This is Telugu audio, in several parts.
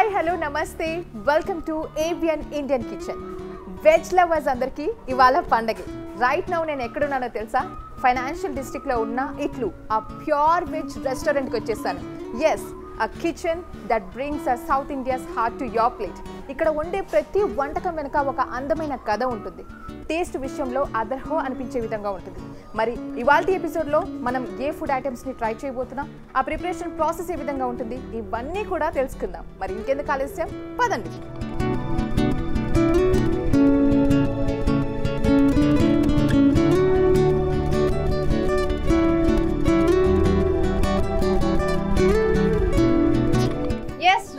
హాయ్ హలో నమస్తే welcome to avian Indian kitchen. Veg lovers అందరికీ ఇవాళ పండగే. రైట్ నౌ నేను ఎక్కడున్నానో తెలుసా? ఫైనాన్షియల్ డిస్ట్రిక్ట్లో ఉన్న ఇట్లు ఆ ప్యూర్ వెజ్ రెస్టారెంట్కి వచ్చేసాను. Yes, a kitchen that brings a South India's heart to your plate. ఇక్కడ ఉండే ప్రతి వంటకం వెనుక ఒక అందమైన కథ ఉంటుంది. టేస్ట్ విషయంలో అదర్హో అనిపించే విధంగా ఉంటుంది. మరి ఇవాల్టి ఎపిసోడ్లో మనం ఏ ఫుడ్ ఐటమ్స్ని ట్రై చేయబోతున్నాం, ఆ ప్రిపరేషన్ ప్రాసెస్ ఏ విధంగా ఉంటుంది, ఇవన్నీ కూడా తెలుసుకుందాం. మరి ఇంకెందుకు ఆలస్యం, పదండి.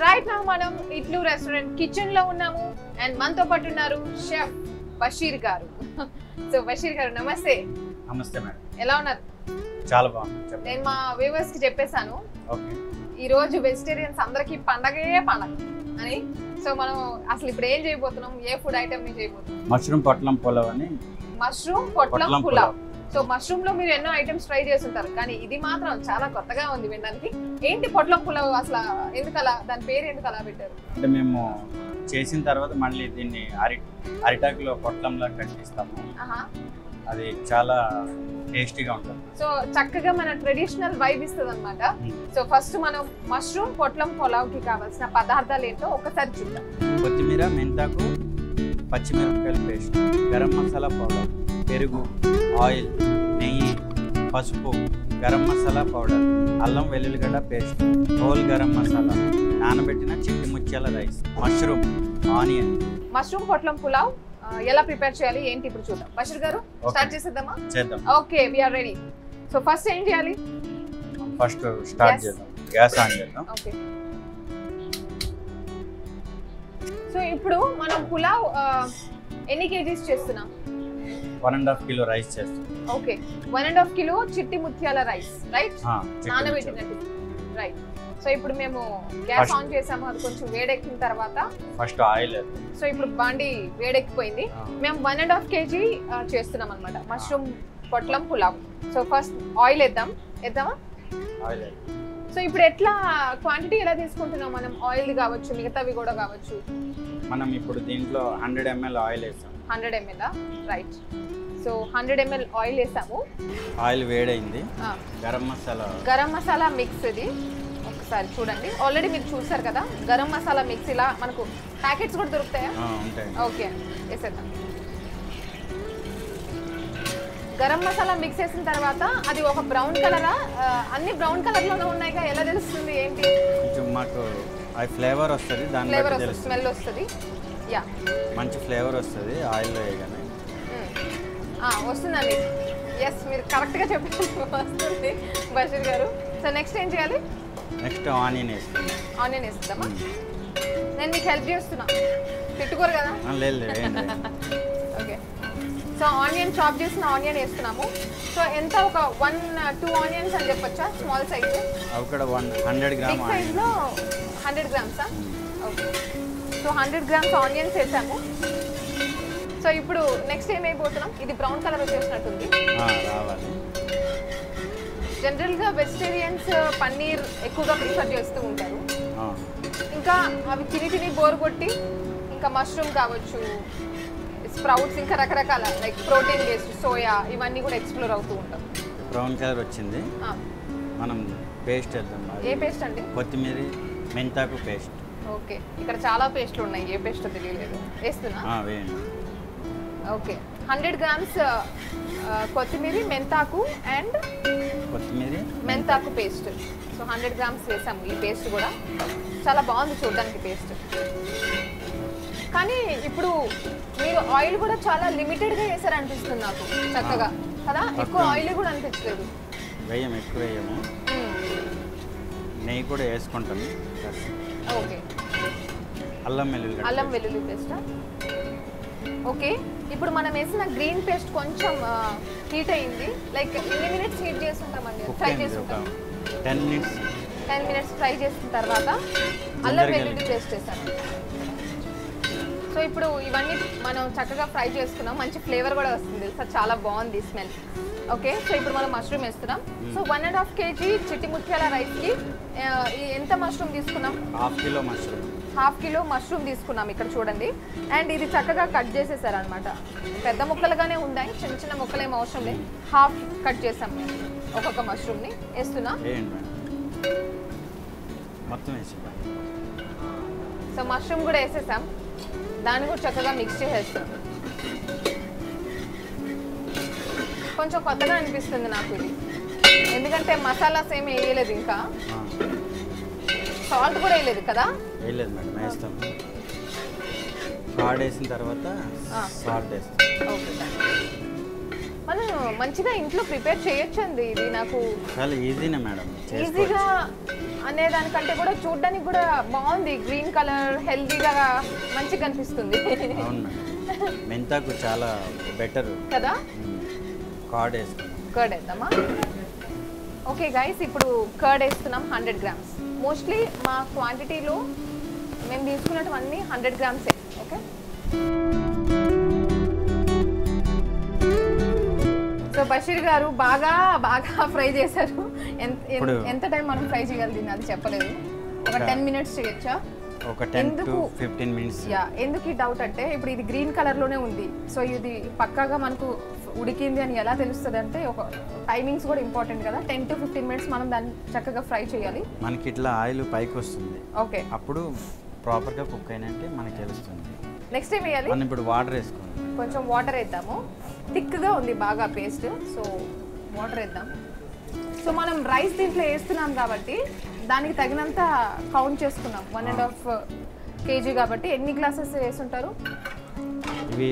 రైట్ నౌ మనం ఇట్లు రెస్టారెంట్ కిచెన్ లో ఉన్నాము అండ్ మనతో పాటు ఉన్నారు షెఫ్ బషీర్ గారు. సో బషీర్ గారు నమస్తే. నమస్తే మేడం, ఎలా ఉన్నారు? చాలా బాగుంది. నేను మా వ్యూవర్స్ కి చెప్పేశాను ఈ రోజు వెజిటేరియన్స్ అందరికి పండగే పండగ అని. సో మనం అసలు ఇప్పుడు ఏం చేయబోతున్నాం, ఏ ఫుడ్ ఐటమ్ ని చేయబోతున్నాం? మష్రూమ్ పొట్లం పులావ్ అని. మష్రూమ్ పొట్లం పులావ్. సో మష్రూమ్ లో మీరు ఎన్నో ఐటమ్స్ ట్రై చేస్తుంటారు, కానీ ఇది మాత్రం చాలా కొత్తగా ఉంది వినడానికి. ఏంటి పొట్లం పులావ్ అసలు, ఎందుకు అలా, దాని పేరు ఎందుకు అలా పెట్టారు? అంటే మేము చేసిన తర్వాత మళ్ళీ దీన్ని అరిటాకులో పొట్లంలా కట్ చేస్తాము. అది చాలా టేస్టీగా ఉంటుంది. సో చక్కగా మన ట్రెడిషనల్ వైబ్ ఇస్తుంది అనమాట. సో ఫస్ట్ మనం మష్రూమ్ పొట్లం పులావ్ కి కావాల్సిన పదార్థాలు ఏంటో ఒకసారి చూద్దాం. కొత్తిమీర, మెంతాకు, పచ్చిమిరపకాయల పేస్ట్, గరం మసాలా పౌడర్, పెరుగు, ఆయిల్, నెయ్యి, పసుపు, గరం మసాలా పౌడర్, అల్లం వెల్లుల్లిగడ్డ పేస్ట్, హోల్ గరం మసాలా, నానబెట్టిన చిట్టి ముత్యాల రైస్, మష్రూమ్, ఆనియన్. మష్రూమ్ పొట్లం పులావ్ ఎలా ప్రిపేర్ చేయాలి ఏంటి ఇప్పుడు చూద్దాం. బషీర్ గారు స్టార్ట్ చేసేద్దామా? చేద్దాం. Okay, we are ready. So first ఏం చేయాలి? ఫస్ట్ స్టార్ట్ చేద్దాం. గ్యాస్ ఆన్ చేద్దాం. ఓకే. సో ఇప్పుడు మనం పులావ్ ఎన్ని కేజీస్ చేస్తున్నాం? 1.5 కిలో రైస్ చేస్తాం. ఓకే, 1.5 కిలో చిట్టి ముత్యాల రైస్, రైట్? నానబెట్టినట్టు, రైట్. సో ఇప్పుడు మేము గ్యాస్ ఆన్ చేసాము, అది కొంచెం వేడెక్కిన తర్వాత ఫస్ట్ ఆయిల్. సో ఇప్పుడు బాండి వేడెక్కిపోయింది. మేము 1.5 కేజీ చేస్తున్నాం అనమాట మష్రూమ్ పొట్లం పులావ్. సో ఫస్ట్ ఆయిల్ వేద్దామా? ఆయిల్. సో ఇప్పుడు ఎట్లా క్వాంటిటీ ఎలా తీసుకుంటున్నాం మనం? ఆయిల్ కావచ్చు, మిగతావి కూడా కావచ్చు. మనం ఇప్పుడు దీంట్లో 100 ml ఆయిల్ వేసాం. 100 ml, right. So 100 ml oil వేసాము. ఆయిల్ వేడైంది. గరం మసాలా మిక్స్ ఇది ఒకసారి చూడండి. ఆల్రెడీ మీరు చూసారు కదా, గరం మసాలా మిక్స్ ఇలా మనకు ప్యాకెట్స్ కూడా దొరుకుతాయా? ఓకే, వేసేద్దాం. గరం మసాలా మిక్స్ వేసిన తర్వాత అది ఒక బ్రౌన్ కలరా? అన్ని బ్రౌన్ కలర్ లోనే ఉన్నాయిగా, ఎలా తెలుస్తుంది ఏంటి? మాకు ఫ్లేవర్ వస్తుంది, ఫ్లేవర్ వస్తుంది, స్మెల్ వస్తుంది. యా, మంచి ఫ్లేవర్ వస్తుంది ఆయిల్ వేయగానే. వస్తుందండి. ఎస్, మీరు కరెక్ట్గా చెప్పారు, వస్తుంది బషీర్ గారు. సో నెక్స్ట్ ఏం చేయాలి? నెక్స్ట్ ఆనియన్ వేస్తాం. ఆనియన్ వేస్తామా? నేను మీకు హెల్ప్ చేస్తున్నా, తిట్టుకోరు కదా? లేదు. ఓకే, సో ఆనియన్, చాప్ చేసిన ఆనియన్ వేస్తున్నాము. సో ఎంత, ఒక 1-2 ఆనియన్స్ అని చెప్పొచ్చా? Small size. అవి కూడా 100 గ్రామ్ సైజ్లో 100 గ్రామ్సా? ఓకే, సో 100 గ్రామ్స్ ఆనియన్స్ వేసాము. సో ఇప్పుడు నెక్స్ట్ ఏమైపోతున్నాం? ఇది బ్రౌన్ కలర్ వచ్చేసినట్టుంది. రావాలి. జనరల్గా వెజిటేరియన్స్ పన్నీర్ ఎక్కువగా ప్రిఫర్ చేస్తూ ఉంటారు. ఇంకా అవి తిని బోర్ కొట్టి ఇంకా మష్రూమ్ కావచ్చు, స్ప్రౌట్స్, ఇంకా రకరకాల లైక్ ప్రోటీన్ బేస్డ్ సోయా, ఇవన్నీ కూడా ఎక్స్ప్లోర్ అవుతూ ఉంటాం. బ్రౌన్ కలర్ వచ్చింది, మనం పేస్ట్ వేద్దాం. ఏ పేస్ట్ అండి? కొత్తిమీర, మెంతాకు పేస్ట్. ఓకే, ఇక్కడ చాలా పేస్ట్లు ఉన్నాయి, ఏ పేస్ట్ తెలియలేదు. వేస్తున్నా. వేయండి. ఓకే, 100 గ్రామ్స్ కొత్తిమీర, మెంతాకు అండ్ మెంతాకు పేస్ట్. సో 100 గ్రామ్స్ వేసాము. ఈ పేస్ట్ కూడా చాలా బాగుంది చూడడానికి పేస్ట్. కానీ ఇప్పుడు మీరు ఆయిల్ కూడా చాలా లిమిటెడ్గా వేసారు అనిపిస్తుంది నాకు, చక్కగా కదా? ఎక్కువ ఆయిల్ కూడా అనిపించలేదు. ఎక్కువ వేయము, నెయ్యి కూడా వేసుకుంటాము. ఓకే, అల్లం వెల్లుల్లి పేస్టా? ఓకే, ఇప్పుడు మనం వేసిన గ్రీన్ పేస్ట్ కొంచెం హీట్ అయింది. లైక్ ఎన్ని మినిట్స్ హీట్ చేస్తుంటామండి? ఫ్రై చేస్తుంటాం. 10 మినిట్స్ ఫ్రై చేసిన తర్వాత అల్లం వెల్లుల్లి పేస్ట్ వేసాను. సో ఇప్పుడు ఇవన్నీ మనం చక్కగా ఫ్రై చేసుకున్నాం, మంచి ఫ్లేవర్ కూడా వస్తుంది, చాలా బాగుంది స్మెల్. ఓకే, సో ఇప్పుడు మనం మష్రూమ్ వేస్తున్నాం. సో 1.5 kg చిట్టి ముత్యాల రైస్కి ఎంత మష్రూమ్ తీసుకున్నాం? ½ kilo mushroom. Half kilo mushroom తీసుకున్నాం ఇక్కడ చూడండి. అండ్ ఇది చక్కగా కట్ చేసేసారు అనమాట. పెద్ద ముక్కలుగానే ఉన్నాయి, చిన్న చిన్న ముక్కలు ఏం అవసరం లేదు. హాఫ్ కట్ చేసాం మేము ఒక్కొక్క మష్రూమ్ని. వేస్తున్నా మొత్తం వేసి. సో మష్రూమ్ కూడా వేసేసాం, దాన్ని కూడా చక్కగా మిక్స్ చేసేస్తాం. కొంచెం కొత్తగా అనిపిస్తుంది నాకు ఇది, ఎందుకంటే మసాలాస్ ఏమి వేయలేదు, ఇంకా సాల్ట్ కూడా వేయలేదు కదా. వేయలేదు మేడం, వేస్తాం. కార్డ్ వేసిన తర్వాత సాల్ట్ వేస్తాం. ఓకే, మనం మంచిగా ఇంట్లో ప్రిపేర్ చేయొచ్చండి. ఇది నాకు చాలా ఈజీనే మేడం, ఈజీగా అనే దానికంటే కూడా చూడడానికి కూడా బాగుంది. గ్రీన్ కలర్, హెల్తీగా మంచిగా కనిపిస్తుంది. అవును మేడం, మెంతాకు చాలా బెటర్ కదా. కర్డ్ వేస్తాం. కర్డ్ వేద్దామా? ఓకే గైస్, ఇప్పుడు కర్డ్ వేస్తున్నాం 100 grams. మోస్ట్లీ మా క్వాంటిటీలో మేము తీసుకున్నటువన్నీ 100 grams. ఓకే, సో బషీర్ గారు బాగా ఫ్రై చేశారు. ఎంత టైం మనం ఫ్రై చేయాలి దీన్ని అది చెప్పలేదు. ఒక 10 minutes చేయొచ్చా? ఒక 10 to 15 minutes. ఎందుకు ఈ డౌట్ అంటే ఇప్పుడు ఇది గ్రీన్ కలర్లోనే ఉంది. సో ఇది పక్కాగా మనకు ఉడికింది అని ఎలా తెలుస్తుంది అంటే ఒక టైమింగ్స్ కూడా ఇంపార్టెంట్ కదా. 10 to 15 minutes మనం దాన్ని చక్కగా ఫ్రై చేయాలి. మనకి ఇట్లా ఆయిల్ పైకి వస్తుంది, ఓకే, అప్పుడు ప్రాపర్గా కుక్ అయినట్టే మనకు తెలుస్తుంది. నెక్స్ట్ ఏం వేయాలి? మనం ఇప్పుడు వాటర్ వేసుకోవాలి. కొంచెం వాటర్ వేద్దాము. థిక్గా ఉంది బాగా పేస్ట్, సో వాటర్ వేద్దాం. సో మనం రైస్ దీంట్లో వేస్తున్నాం కాబట్టి దానికి తగినంత కౌంట్ చేసుకున్నాం. 1.5 kg కాబట్టి ఎన్ని గ్లాసెస్ వేసుంటారు? ఇవి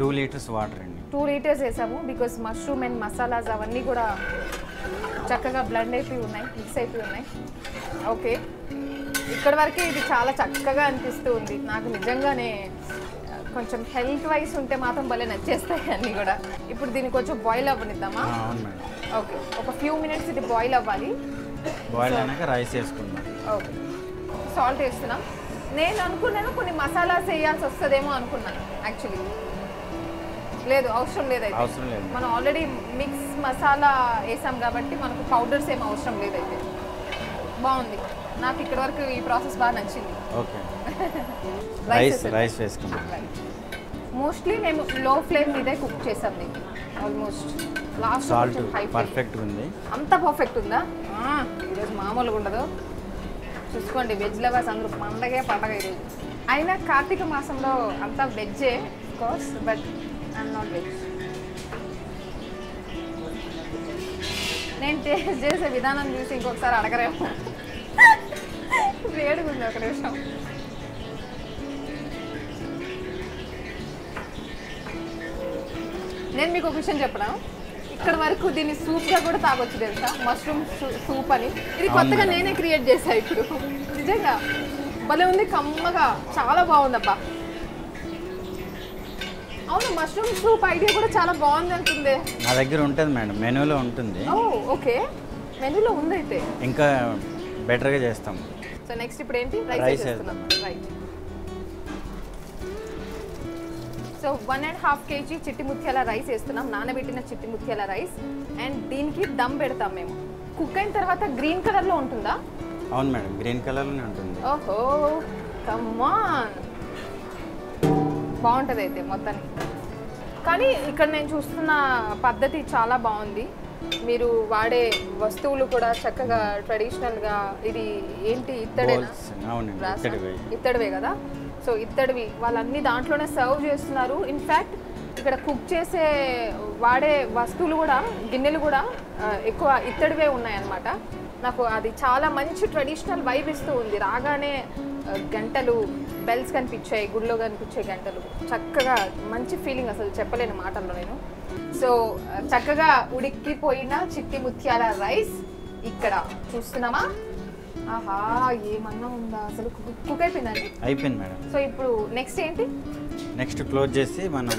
2 liters వాటర్ అండి. 2 liters వేసాము, బికాస్ మష్రూమ్ అండ్ మసాలాస్ అవన్నీ కూడా చక్కగా బ్లెండ్ అయిపోయి ఉన్నాయి, మిక్స్ అయిపోయి ఉన్నాయి. ఓకే, ఇక్కడ వరకే ఇది చాలా చక్కగా అనిపిస్తూ ఉంది నాకు. నిజంగానే కొంచెం హెల్త్ వైస్ ఉంటే మాత్రం భలే నచ్చేస్తాయి అన్నీ కూడా. ఇప్పుడు దీన్ని కొంచెం బాయిల్ అవ్వనిద్దామా? ఓకే, ఒక ఫ్యూ మినిట్స్ ఇది బాయిల్ అవ్వాలి. బాయిల్ అయినాక రైస్ వేసుకుందాం. ఓకే, సాల్ట్ వేస్తున్నాం. నేను అనుకున్నాను కొన్ని మసాలాస్ వేయాల్సి వస్తుందేమో అనుకున్నాను. యాక్చువల్లీ లేదు, అవసరం లేదు. అవసరం లేదు, మనం ఆల్రెడీ మిక్స్ మసాలా వేసాం కాబట్టి మనకు పౌడర్స్ ఏం అవసరం లేదైతే. బాగుంది, నాకు ఇక్కడ వరకు ఈ ప్రాసెస్ బాగా నచ్చింది. ఓకే, రైస్ వేసుకుందాం. మోస్ట్లీ మేము లో ఫ్లేమ్ మీదే కుక్ చేసాం దీన్ని. ఆల్మోస్ట్ లాస్ట్ సాల్ట్ పర్ఫెక్ట్ ఉంది. అంత పర్ఫెక్ట్ ఉందా? ఈరోజు మామూలుగా ఉండదు. చూసుకోండి, వెజ్ లవర్స్ అందరూ పండగే పండగ ఈరోజు. అయినా కార్తీక మాసంలో అంతా వెజ్జే course, but I'm not veg. నేను టేస్ట్ చేసే విధానం చూసి ఇంకొకసారి అడగరేమో. వేడిగా ఉంది, ఒక నిమిషం. నేను మీకు ఒక విషయం చెప్పనా, ఇక్కడ వరకు దీన్ని సూప్గా కూడా తాగొచ్చు తెలుసా, మష్రూమ్ సూప్ అని. ఇది కొత్తగా నేనే క్రియేట్ చేశా ఇప్పుడు. నిజంగా భలే ఉంది, కమ్మగా, చాలా బాగుందబ్బా. అవును, మష్రూమ్ సూప్ ఐడియా కూడా చాలా బాగుంది అంటుంది. నా దగ్గర ఉంటుంది మేడం, మెనూలో ఉంటుంది. ఓకే, మెనూలో ఉంది అయితే. ఇంకా బెటర్గా చేస్తాం. సో నెక్స్ట్ ఇప్పుడు ఏంటి? రైస్ వేస్తున్నాం. రైట్, సో 1.5 kg చిట్టి ముత్యాల రైస్ వేస్తున్నాం, నానబెట్టిన చిట్టి ముత్యాల రైస్. అండ్ దీనికి దమ్ పెడతాం మేము. కుక్ అయిన తర్వాత గ్రీన్ కలర్లో ఉంటుందా? అవును మేడం, గ్రీన్ కలర్లోనే ఉంటుంది. ఓహో, కమ్మాన్, బాగుంటుంది అయితే మొత్తానికి. కానీ ఇక్కడ నేను చూస్తున్న పద్ధతి చాలా బాగుంది. మీరు వాడే వస్తువులు కూడా చక్కగా ట్రెడిషనల్గా. ఇది ఏంటి, ఇత్తడేనా? ఇత్తడివే కదా. సో ఇత్తడివి వాళ్ళన్నీ దాంట్లోనే సర్వ్ చేస్తున్నారు. ఇన్ఫ్యాక్ట్ ఇక్కడ కుక్ చేసే వాడే వస్తువులు కూడా, గిన్నెలు కూడా ఎక్కువ ఇత్తడివే ఉన్నాయన్నమాట. నాకు అది చాలా మంచి ట్రెడిషనల్ వైబ్ ఇస్తూ ఉంది. రాగానే గంటలు, బెల్స్ కనిపించాయి, గుడిలో కనిపించే గంటలు. చక్కగా మంచి ఫీలింగ్, అసలు చెప్పలేని మాటల్లో నేను. సో చక్కగా ఉడికిపోయిన చిట్టి ముత్యాల రైస్ ఇక్కడ చూస్తున్నామా? ఆహా, ఏమన్నా ఉందా అసలు? కుక్ అయిపోయిందండి? అయిపోయింది మేడం. సో ఇప్పుడు నెక్స్ట్ ఏంటి? నెక్స్ట్ క్లోజ్ చేసి మనం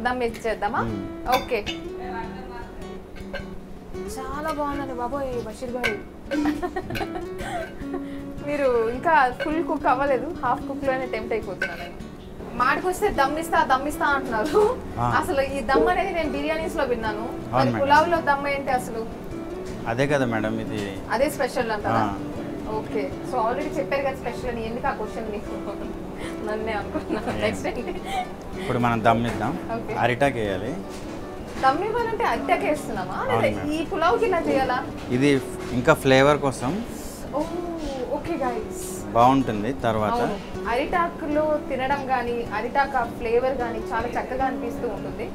దమ్ ఇచ్చేద్దామా? ఓకే, చాలా బాగుందండి బాబోయ్ బషీర్ గారు. మీరు ఇంకా ఫుల్ కుక్ అవ్వలేదు, హాఫ్ కుక్లోనే టెంప్ట్ అయిపోతున్నాను నేను. మాటకొస్తే దమ్మిస్తా అంటున్నారు. అసలు ఈ దమ్ అనేది నేను బిర్యానీస్ లో విన్నాను, పులావ్ లో దమ్ ఏంటి అసలు? అదే కదా మేడం, ఇది అదే స్పెషల్ అంటారా? ఓకే, సో ఆల్రెడీ చెప్పారు కదా స్పెషల్ అని, ఎందుకు ఆ క్వశ్చన్ నీకు నన్నే అనుకున్నాను. నెక్స్ట్ ఏంటి? ఇప్పుడు మనం దమ్ ఇద్దాం. Okay. అరిటాక్ వేయాలి. దమ్ ఇవ్వాలంటే అరిటాక్ వేస్తున్నామా, లేదా ఈ పులావ్కి ఇలా చేయాలా? ఇది ఇంకా ఫ్లేవర్ కోసం ఓకే గైస్, బాగుంటుంది. తర్వాత అరిటాకులో తినడం కానీ అరిటాక్ ఆ ఫ్లేవర్ కానీ చాలా చక్కగా అనిపిస్తూ ఉంటుంది.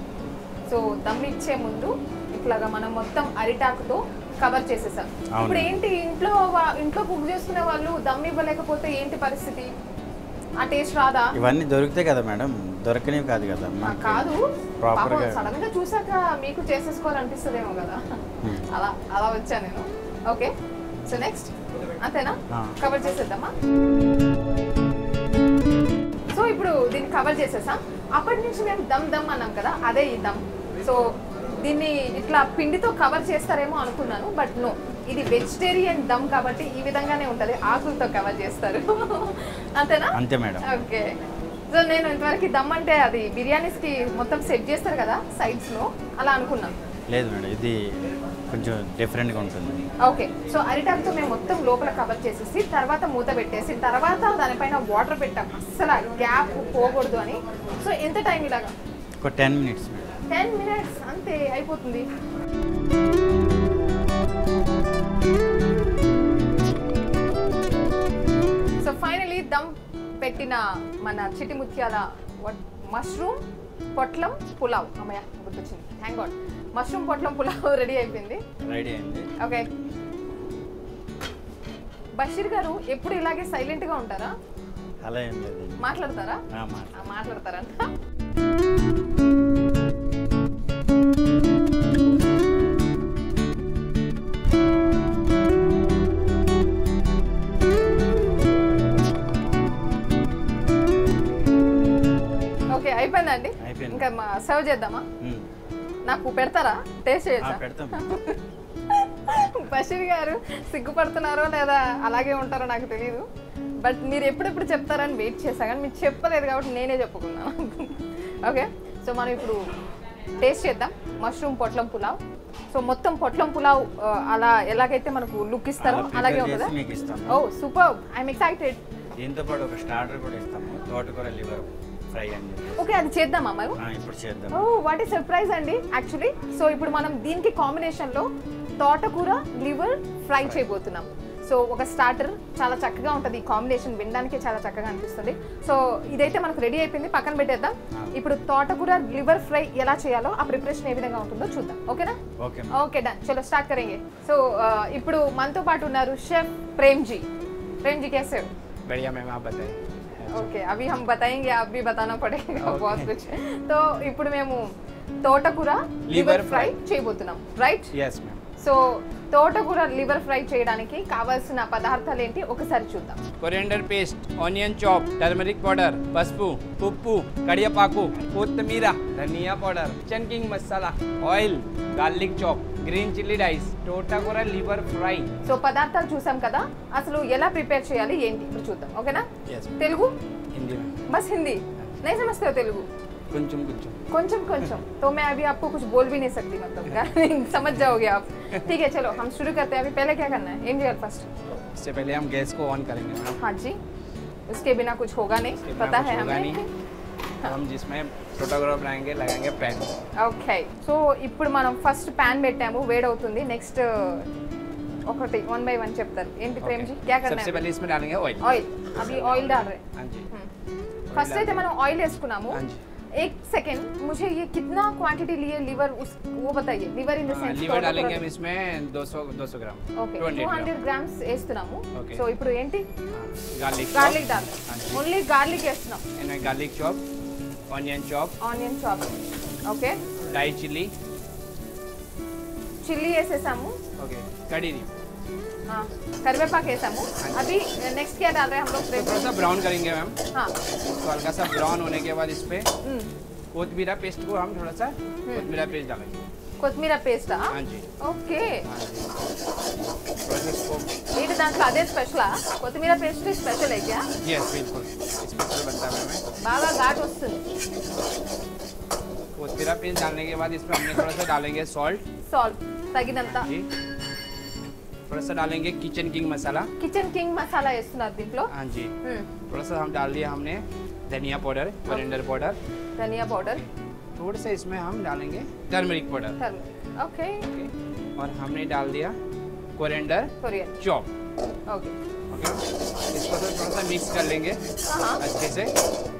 సో దమ్ ఇచ్చే ముందు ఇట్లాగా మనం మొత్తం అరిటాకుతో కవర్ చేసేసాం. ఇప్పుడు ఏంటి, ఇంట్లో కుక్ చేసుకునే వాళ్ళు దమ్ ఇవ్వలేకపోతే ఏంటి పరిస్థితి? ఆ టేస్ట్ రాదా? ఇవన్నీ దొరికితే కదా మేడం, దొరకనివి కాదు కదా. కాదు, ప్రాపర్గా సడన్ గా చూసాక మీకు చేసేసుకోవాలనిపిస్తుందేమో కదా, అలా వచ్చా నేను. ఓకే, సో నెక్స్ట్ అంతేనా, కవర్ చేసేద్దామా? సో ఇప్పుడు దీన్ని కవర్ చేసేసాం. అప్పటి నుంచి మేము దమ్ అన్నాం కదా, అదే ఈ దమ్. సో దీన్ని ఇట్లా పిండితో కవర్ చేస్తారేమో అనుకున్నాను, బట్ నో, ఇది వెజిటేరియన్ దమ్ కాబట్టి ఈ విధంగానే ఉంటుంది, ఆకులతో కవర్ చేస్తారు. అంతేనా? అంతే మేడం. ఓకే, సో నేను ఇంతవరకు దమ్ అంటే అది బిర్యానీస్కి మొత్తం సెట్ చేస్తారు కదా సైడ్స్లో, అలా అనుకున్నాను. లేదు మేడం, ఇది కొంచెం డిఫరెంట్గా ఉంటుంది. ఓకే, సో అరిటాకుతో మేము మొత్తం లోపల కవర్ చేసేసి తర్వాత మూత పెట్టేసి తర్వాత దానిపైన వాటర్ పెట్టాం, అస్సలు గ్యాప్ పోకూడదు అని. సో ఎంత టైం ఇలాగా? ఒక 10 minutes మేడం. 10 minutes అంతే అయిపోతుంది. సో ఫైనలీ దమ్ పెట్టిన మన చిట్టి ముత్యాల మష్రూమ్ పొట్లం పులావ్, అమ్మయ్య గుర్తొచ్చింది, థ్యాంక్ గాడ్, మష్రూమ్ పొట్లం పులావ్ రెడీ అయిపోయింది. రెడీ అయింది. ఓకే, బషీర్ గారు ఎప్పుడు ఇలాగే సైలెంట్గా ఉంటారా? అలా ఏం లేదు, మాట్లాడతారా? మాట్లాడతారంట. ఓకే, అయిపోయిందండి. ఇంకా సర్వ్ చేద్దామా? నాకు పెడతారా? టేస్ట్ చేయొచ్చా? పెడతాం. బషీర్ గారు సిగ్గుపడుతున్నారో లేదా అలాగే ఉంటారో నాకు తెలియదు, బట్ మీరు ఎప్పుడెప్పుడు చెప్తారని వెయిట్ చేశా, కానీ మీరు చెప్పలేదు కాబట్టి నేనే చెప్పుకున్నాను. ఓకే, సో మనం ఇప్పుడు టేస్ట్ చేద్దాం మష్రూమ్ పొట్లం పులావ్. సో మొత్తం పొట్లం పులావ్ అలా ఎలాగైతే మనకు లుక్ ఇస్తారో అలాగే ఉంటుందా? ఓ సూపర్, ఐఎమ్ ఎక్సైటెడ్. దీంతో పాటు ఒక స్టార్టర్ కూడా ఇస్తాము, తోటకూర లివర్ ఫ్రై అని. ఓకే, అది చేద్దామా మనం? ఇప్పుడు చేద్దాం. ఓ వాట్ ఈస్ సర్ప్రైజ్ అండి యాక్చువల్లీ. సో ఇప్పుడు మనం దీనికి కాంబినేషన్లో తోటకూర లివర్ ఫ్రై చేయబోతున్నాం. సో ఒక స్టార్టర్ చాలా చక్కగా ఉంటుంది, ఈ కాంబినేషన్ వినడానికి చాలా చక్కగా అనిపిస్తుంది. సో ఇదైతే మనకు రెడీ అయిపోయింది, పక్కన పెట్టేద్దాం. ఇప్పుడు తోటకూర లివర్ ఫ్రై ఎలా చేయాలో ఆ ప్రిపరేషన్ ఏ విధంగా ఉంటుందో చూద్దాం. ఓకేనా? ఓకే డన్, చలో స్టార్ట్ కరేంగే. సో ఇప్పుడు మనతో పాటు ఉన్నారు शेफ प्रेम जी. प्रेम जी कैसे हो? बढ़िया मैम, आप बताइए. ఓకే, అవి हम बताएंगे, आप भी बताना पड़ेगा बहुत कुछ. तो ఇప్పుడు మేము తోటకూర లివర్ ఫ్రై చేయబోతున్నాం, రైట్? Yes ma'am. సో తోటకూర లివర్ ఫ్రై చేయడానికి కావాల్సిన పదార్థాలు ఏంటి ఒకసారి చూద్దాం. Coriander paste, onion chop, turmeric powder, पसपू, उप्पू, कड़ियापाकू, कोत्मीरा, धनिया powder, kitchen king masala, oil, garlic chop, green chilli rice, తోటకూర లివర్ ఫ్రై. సో పదార్థాలు చూసాం కదా, అసలు ఎలా ప్రిపేర్ చేయాలి ఏంటి ఇప్పుడు చూద్దాం. ఓకేనా? Yes. తెలుగు? हिंदी में. बस हिंदी नहीं समझते हो तेलुगु? कुंचुम कुंचुम. కొంచెం కొంచెం तो मैं अभी आपको कुछ बोल भी नहीं सकती, मतलब समझ जाओगे आप. ठीक है, चलो हम शुरू करते हैं. अभी पहले क्या करना है, एम जी फर्स्ट? इससे पहले हम गैस को ऑन करेंगे मैम. हाँ जी, उसके बिना कुछ होगा नहीं, पता है हमें. हम जिसमें తోటకూర बनाएंगे लगाएंगे पैन. ఓకే, సో ఇప్పుడు మనం ఫస్ట్ ప్యాన్ పెట్టాము, వేడవుతుంది. నెక్స్ట్ ఒకటి 1 by 1 చెప్తారు ఏంటి ప్రేమ్ జీ? क्या करना है? सबसे पहले इसमें डालेंगे ऑयल. ऑयल, अभी ऑयल डाल रहे हैं. हाँ जी. ఫస్ట్ అయితే మనం ఆయిల్ వేసుకున్నాము. हाँ जी. एक सेकंड, मुझे ये कितना क्वांटिटी लिए लीवर उस वो बताइए. Liver in the sense liver डालेंगे हम इसमें 200 ग्राम. ఓకే, 200 గ్రామ్స్ వేస్తున్నాము. Okay. సో ఇప్పుడు ఏంటి? गार्लिक డాల్ ఓన్లీ గార్లిక్ వేస్తున్నాం. and garlic chop, onion chop, onion chop. Okay, dry chilli. Chilli వేసేసాము. Okay, curry leaf. కరివేపాకు వేసాము. अभी नेक्स्ट क्या डाल रहे हैं हम लोग? थोड़ा सा ब्राउन करेंगे मैम. हाँ, तो हल्का सा ब्राउन होने के बाद इस पे कोतमीरा पेस्ट को हम थोड़ा सा कोतमीरा पेस्ट डालेंगे. కొత్తిమీర పేస్టా? हाँ जी. ఓకే, हाँ जी. थोड़ा सा इसको. ఏంటి దాంట్లో అదే స్పెషలా? కొత్తిమీర పేస్ట్ స్పెషల్ అయితే? यस बिल्कुल स्पेशल बनता है मैम. బాగా ఘాట్ వస్తుంది. कोतमीरा पेस्ट डालने के बाद इसमें हमने थोड़ा सा डालेंगे सॉल्ट. సాల్ట్ తగినంత. जी. थोड़ा सा डालेंगे किचन किंग मसाला। కిచెన్ కింగ్ మసాలా వేస్తున్నారు దీంట్లో. हाँ जी, थोड़ा सा हम डाल दिया हमने धनिया पाउडर, कोरिएंडर पाउडर, ధనియా పౌడర్, थोड़ा सा इसमें हम डालेंगे टर्मरिक पाउडर। ఓకే और हमने डाल दिया coriander Korean, chop. Okay okay, इसको तो थोड़ा सा मिक्स कर लेंगे हाँ अच्छे से।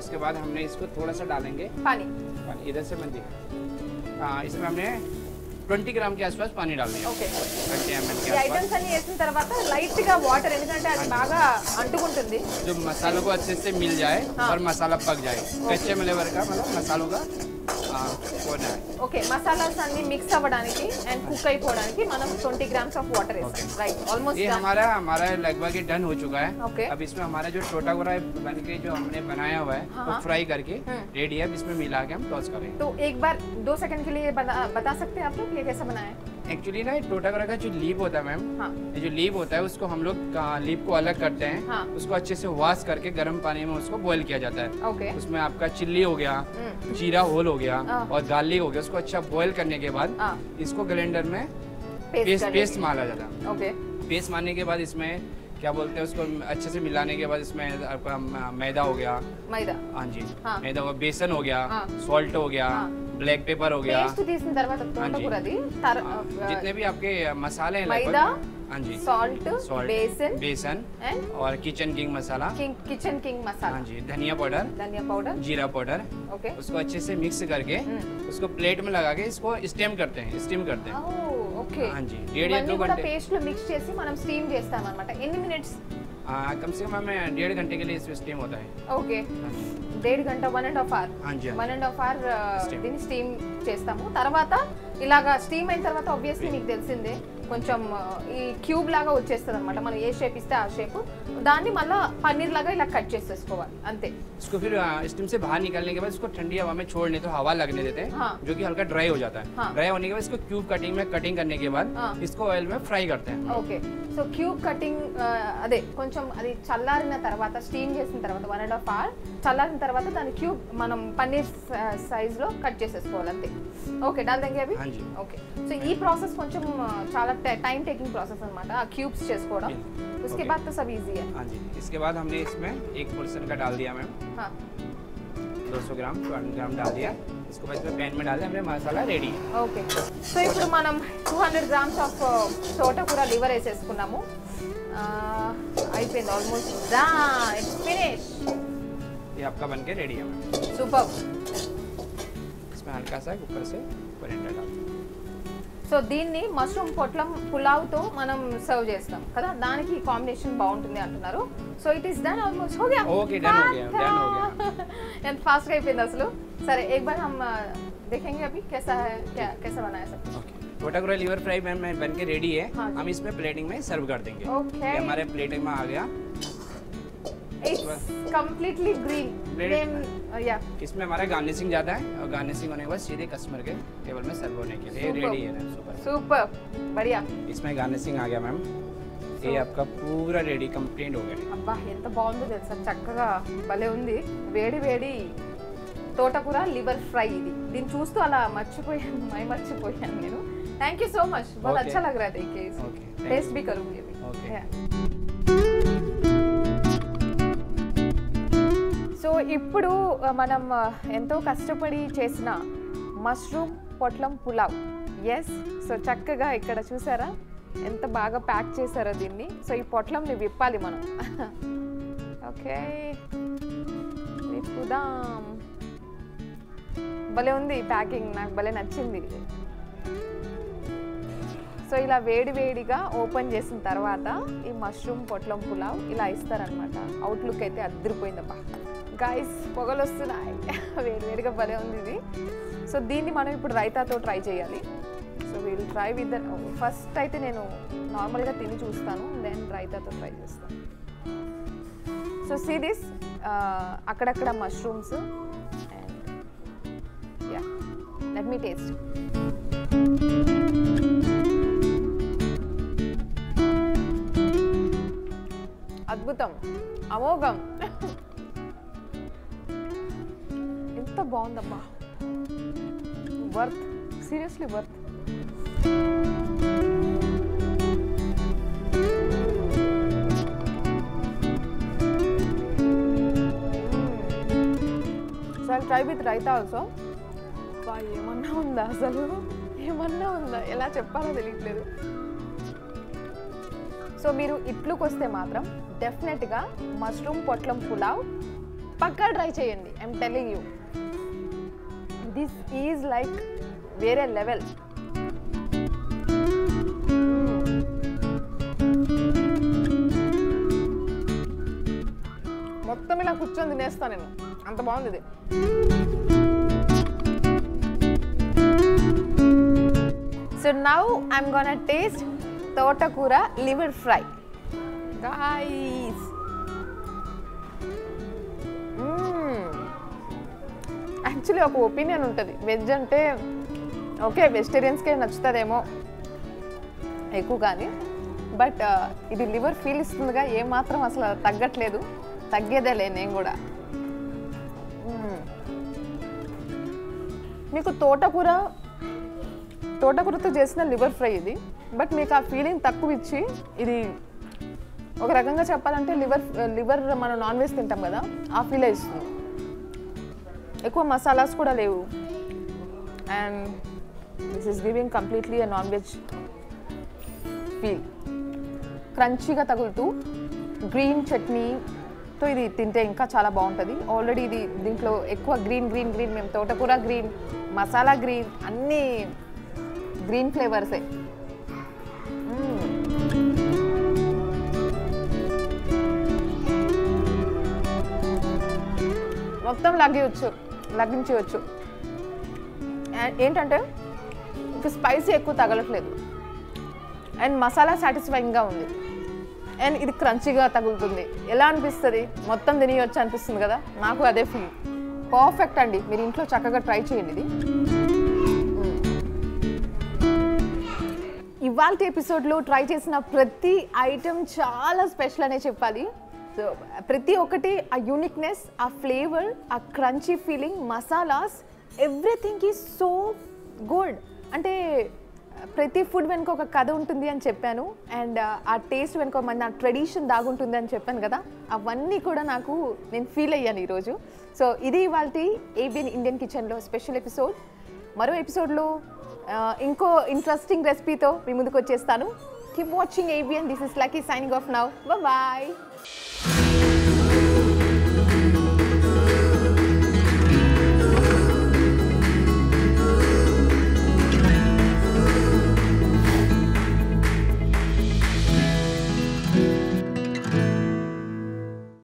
उसके बाद हमने इसको थोड़ा सा डालेंगे पानी, पानी, इधर से बन दिया। हाँ, इसमें हमने 20 ग्राम के आसपास पानी डालने हैं, ఓకే 20 ml के ఈ आसपास। ఐటమ్స్ అన్ని వేసిన తర్వాత లైట్ గా వాటర్, ఎందుకంటే అది బాగా అంటుకుంటుంది. जो मसालों को अच्छे से मिल जाए हाँ। और मसाला पक जाए, कच्चे फ्लेवर का मतलब मसालों का होना है। ఓకే మసాలాస్ అన్ని మిక్స్ అవ్వడానికి అండ్ కుక్ అయిపోవడానికి మనం 20 గ్రామ్స్ ఆఫ్ వాటర్ వేస్తాం. రైట్, ये ఆల్మోస్ట్ हमारा लगभग ही डन हो चुका है। ओके। अब इसमें हमारा जो छोटा गोरा बन के जो हमने बनाया हुआ है हाँ, वो हाँ। फ्राई करके रेडी है। अब इसमें मिला के हम टॉस करेंगे। तो एक बार 2 सेकंड के लिए बता सकते हैं आप लोग ये कैसे बनाया है? एक्चुअली ना टोटा गोरा का जो लीप होता है मैम, हाँ ये जो लीप होता है उसको हम लोग लीप को अलग करते हैं। हाँ। उसको अच्छे से वॉश करके गर्म पानी में उसको बॉईल किया जाता है। ओके उसमें आपका चिल्ली हो गया, जीरा होल हो गया हाँ। और गार्लिक हो गया। उसको अच्छा बॉईल करने के बाद हाँ इसको ग्राइंडर में पेस्ट पेस्ट मारा जाता है। ओके पेस्ट मारने के बाद इसमें क्या बोलते हैं उसको अच्छे से मिलाने के बाद इसमें आपका मैदा हो गया, मैदा हाँ जी, हाँ। मैदा हो गया, बेसन हो गया, हाँ। सॉल्ट हो गया, हाँ। ब्लैक पेपर हो गया, పేస్ట్ తీసిన తర్వాత తోటకూరది जितने भी आपके मसाले हैं मैदा, हाँ जी, సాల్ట్, सॉल्ट, బేసన్ बेसन అండ్ और किचन किंग मसाला, కిచెన్ కింగ్ మసాలా, हाँ जी, धनिया पाउडर, ధనియా పౌడర్, जीरा पाउडर, ఓకే उसको अच्छे से मिक्स करके उसको प्लेट में लगा के इसको स्टीम करते हैं। ఓకే हाँ जी, 1.5 ఇవన్నీ 2 కూడా घंटे, పేస్ట్ లో మిక్స్ చేసి మనం స్టీమ్ చేస్తాం అన్నమాట. ఎన్ని మినిట్స్? कम से कम हमें 1.5 घंटे के लिए इसमें स्टीम होता है। ఓకే हाँ जी, 1.5 గంట 1.5 అవర్ हाँ जी, 1.5 అవర్ Steam. దీన్ని స్టీమ్ చేస్తాము. తర్వాత ఇలాగా స్టీమ్ అయిన తర్వాత ఆబ్వియస్లీ మీకు తెలిసిందే కొంచెం ఈ క్యూబ్ లాగా వచ్చేస్తుంది అనమాట. మనం ఏ షేప్ ఇస్తే ఆ షేప్, దాన్ని మళ్ళీ పన్నీర్ లాగా ఇలా కట్ చేసేసుకోవాలి అంతే. इसको फिर स्टीम से बाहर निकालने के बाद इसको ठंडी हवा में छोड़ने तो हवा लगने देते हैं, हाँ। जो कि हल्का ड्राई हो जाता है। हाँ। ड्राई होने के बाद इसको क्यूब कटिंग में कटिंग करने के बाद हाँ। इसको ऑयल में फ्राई करते हैं। ఓకే సో క్యూబ్ కటింగ్ అదే కొంచెం అది చల్లారిన తర్వాత స్టీమ్ చేసిన తర్వాత 1.5 అవర్ చల్లారిన తర్వాత దాని క్యూబ్ మనం పన్నీర్ సైజ్ లో కట్ చేసేసుకోవాలి అంతే. ఓకే డాల్ దేంగే అవి. हाँ जी, ఓకే సో ఈ ప్రాసెస్ కొంచెం చాలా టైం టేకింగ్ ప్రాసెస్ అనమాట ఆ క్యూబ్స్ చేసుకోవడం. उसके Okay. बाद तो सब इजी है. हाँ जी, इसके बाद हमने इसमें 1% का डाल दिया मैम, हाँ 200 ग्राम 200 ग्राम डाल दिया। इसको बाद में पैन में डाल दिया, हमने मसाला रेडी है। ఓకే సో ఇప్పుడు మనం 200 గ్రామ్స్ ఆఫ్ తోటకూర లివర్ వేసేసుకున్నాము. అయిపోయింది ఆల్మోస్ట్ డన్, ఇట్స్ ఫినిష్. ये आपका बन के रेडी है मैम। సూపర్. इसमें हल्का सा ऊपर से कोरिएंडर डाल दिया। సో దీన్ని మష్రూమ్ పొట్లం పులావ్తో మనం సర్వ్ చేస్తాం కదా, దానికి కాంబినేషన్ బాగుంటుంది అంటున్నారు. So it is done, almost हो गया. Okay, done हो गया, done हो गया। ఎంత ఫాస్ట్గా అయిపోయింది అసలు. సరే एक बार हम देखेंगे अभी कैसा है, क्या कैसा बनाया सब कुछ. ओके, टोटा गोरा लीवर फ्राई मैम बन के रेडी है। हाँ जी। हम इसमें प्लेटिंग में सर्व कर देंगे। Okay. ये हमारे प्लेटिंग में आ गया। It's completely green. या इसमें हमारा गार्निशिंग ज़्यादा है और गार्निशिंग होने के बाद सीधे कस्टमर के टेबल में सर्व होने के लिए Super. रेडी है मैम। सुपर, సూపర్ बढ़िया. इसमें गार्निशिंग आ गया मैम। ये आपका पूरा रेडी कंप्लीट हो गया। అబ్బా ఎంత బాగుందో తెలుసా, చక్కగా భలే ఉంది. వేడి వేడి తోటకూర లివర్ ఫ్రై ఇది. దీన్ని చూస్తూ అలా మర్చిపోయాను నేను. థ్యాంక్ యూ సో మచ్, बहुत Okay. अच्छा लग रहा है देख के. Okay, thank test you. भी करूंगी अभी. Okay. Yeah. సో ఇప్పుడు మనం ఎంతో కష్టపడి చేసిన మష్రూమ్ పొట్లం పులావ్. ఎస్, సో చక్కగా ఇక్కడ చూసారా ఎంత బాగా ప్యాక్ చేశారో దీన్ని. సో ఈ పొట్లంని విప్పాలి మనం. ఓకే విప్పుదాం. భలే ఉంది ప్యాకింగ్, నాకు భలే నచ్చింది. సో ఇలా వేడివేడిగా ఓపెన్ చేసిన తర్వాత ఈ మష్రూమ్ పొట్లం పులావ్ ఇలా ఇస్తారనమాట. అవుట్లుక్ అయితే అదిరిపోయిందబ్బా గైస్, పొగలు వస్తున్నాయి. వేడివేడిగా భలే ఉంది ఇది. సో దీన్ని మనం ఇప్పుడు రైతాతో ట్రై చేయాలి. So we'll try with first అయితే నేను నార్మల్గా తిని చూస్తాను, దెన్ రైతాతో ట్రై చేస్తాను. సో సీ దిస్, అక్కడక్కడ mushrooms and yeah let me taste. అద్భుతం, అమోఘం. ఎంత బాగుందబ్బా, worth, seriously worth. I try with raita also. ఏమన్నా ఉందా అసలు, ఏమన్నా ఉందా, ఎలా చెప్పాలో తెలియట్లేదు. సో మీరు ఇట్లుకి వస్తే మాత్రం డెఫినెట్గా మష్రూమ్ పొట్లం పులావ్ పక్కా ట్రై చేయండి. I'm telling you, this is like వేరే లెవెల్. మొత్తం ఇలా కూర్చొని తినేస్తాను నేను, అంత బాగుంది ఇది. So now I'm gonna taste తోటకూర లివర్ ఫ్రై. గాయ్స్, యాక్చువల్లీ ఒక ఒపీనియన్ ఉంటుంది, వెజ్ అంటే ఓకే వెజిటేరియన్స్కే నచ్చుతుందేమో ఎక్కువ, కానీ బట్ ఇది లివర్ ఫీల్ ఇస్తుందిగా, ఏమాత్రం అసలు తగ్గట్లేదు, తగ్గేదేలే నేను కూడా. మీకు తోటకూరతో చేసిన లివర్ ఫ్రై ఇది, బట్ మీకు ఆ ఫీలింగ్ తక్కువ ఇచ్చి, ఇది ఒక రకంగా చెప్పాలంటే లివర్ మనం నాన్ వెజ్ తింటాం కదా ఆ ఫీల్ ఇస్తుంది. ఎక్కువ మసాలాస్ కూడా లేవు, and this is giving completely a non veg feel. క్రంచీగా తగులుతూ గ్రీన్ చట్నీతో ఇది తింటే ఇంకా చాలా బాగుంటుంది. ఆల్రెడీ ఇది దీంట్లో ఎక్కువ గ్రీన్ మేము తోటకూర గ్రీన్, మసాలా గ్రీన్, అన్నీ గ్రీన్ ఫ్లేవర్సే. మొత్తం లగ్గించవచ్చు. ఏంటంటే ఇంకా స్పైసీ ఎక్కువ తగలట్లేదు, అండ్ మసాలా సాటిస్ఫైయింగ్గా ఉంది, అండ్ ఇది క్రంచీగా తగులుతుంది. ఎలా అనిపిస్తుంది, మొత్తం తినేయచ్చు అనిపిస్తుంది కదా, నాకు అదే ఫీల్. పర్ఫెక్ట్ అండి, మీరు ఇంట్లో చక్కగా ట్రై చేయండి ఇది. ఇవాళ ఎపిసోడ్లో ట్రై చేసిన ప్రతి ఐటెం చాలా స్పెషల్ అనే చెప్పాలి. సో ప్రతి ఒక్కటి ఆ యూనిక్నెస్, ఆ ఫ్లేవర్, ఆ crunchy feeling, masalas, everything is so good. అంటే ప్రతి ఫుడ్ వెనుక ఒక కథ ఉంటుంది అని చెప్పాను, అండ్ ఆ టేస్ట్ వెనుక మన ట్రెడిషన్ దాగుంటుంది అని చెప్పాను కదా, అవన్నీ కూడా నేను ఫీల్ అయ్యాను ఈరోజు. సో ఇది ఇవాళ ఏబిఎన్ ఇండియన్ కిచెన్లో స్పెషల్ ఎపిసోడ్. మరో ఎపిసోడ్లో ఇంకో ఇంట్రెస్టింగ్ రెసిపీతో మీ ముందుకు వచ్చేస్తాను. Keep watching ABN. This is Lucky signing off now. Bye.